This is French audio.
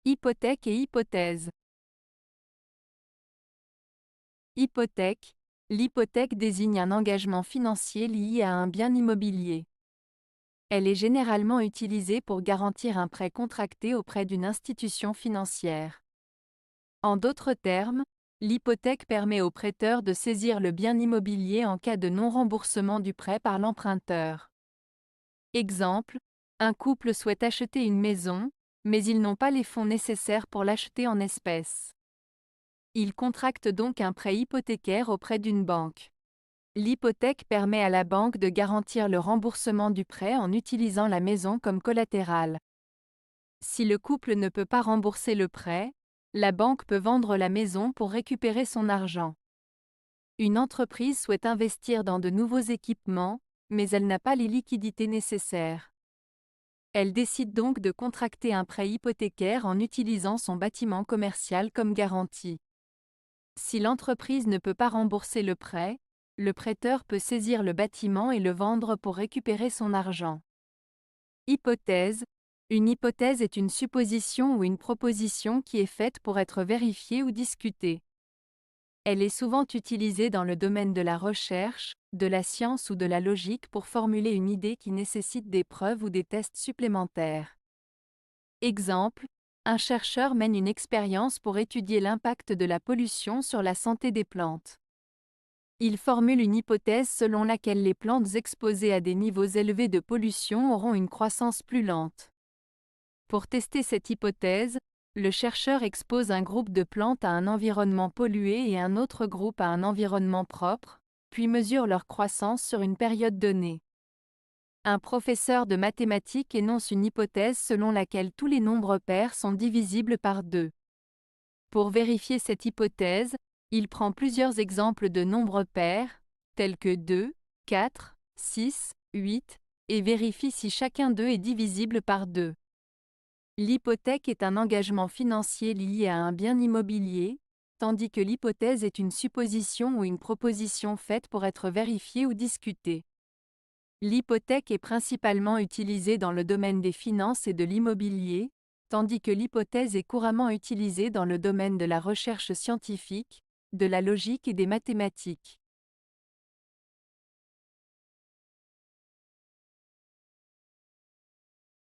Hypothèque et hypothèse. Hypothèque. L'hypothèque désigne un engagement financier lié à un bien immobilier. Elle est généralement utilisée pour garantir un prêt contracté auprès d'une institution financière. En d'autres termes, l'hypothèque permet au prêteur de saisir le bien immobilier en cas de non-remboursement du prêt par l'emprunteur. Exemple, un couple souhaite acheter une maison, mais ils n'ont pas les fonds nécessaires pour l'acheter en espèces. Ils contractent donc un prêt hypothécaire auprès d'une banque. L'hypothèque permet à la banque de garantir le remboursement du prêt en utilisant la maison comme collatéral. Si le couple ne peut pas rembourser le prêt, la banque peut vendre la maison pour récupérer son argent. Une entreprise souhaite investir dans de nouveaux équipements, mais elle n'a pas les liquidités nécessaires. Elle décide donc de contracter un prêt hypothécaire en utilisant son bâtiment commercial comme garantie. Si l'entreprise ne peut pas rembourser le prêteur peut saisir le bâtiment et le vendre pour récupérer son argent. Hypothèse. Une hypothèse est une supposition ou une proposition qui est faite pour être vérifiée ou discutée. Elle est souvent utilisée dans le domaine de la recherche, de la science ou de la logique pour formuler une idée qui nécessite des preuves ou des tests supplémentaires. Exemple, un chercheur mène une expérience pour étudier l'impact de la pollution sur la santé des plantes. Il formule une hypothèse selon laquelle les plantes exposées à des niveaux élevés de pollution auront une croissance plus lente. Pour tester cette hypothèse, le chercheur expose un groupe de plantes à un environnement pollué et un autre groupe à un environnement propre, puis mesure leur croissance sur une période donnée. Un professeur de mathématiques énonce une hypothèse selon laquelle tous les nombres pairs sont divisibles par 2. Pour vérifier cette hypothèse, il prend plusieurs exemples de nombres pairs, tels que 2, 4, 6, 8, et vérifie si chacun d'eux est divisible par 2. L'hypothèque est un engagement financier lié à un bien immobilier, tandis que l'hypothèse est une supposition ou une proposition faite pour être vérifiée ou discutée. L'hypothèque est principalement utilisée dans le domaine des finances et de l'immobilier, tandis que l'hypothèse est couramment utilisée dans le domaine de la recherche scientifique, de la logique et des mathématiques.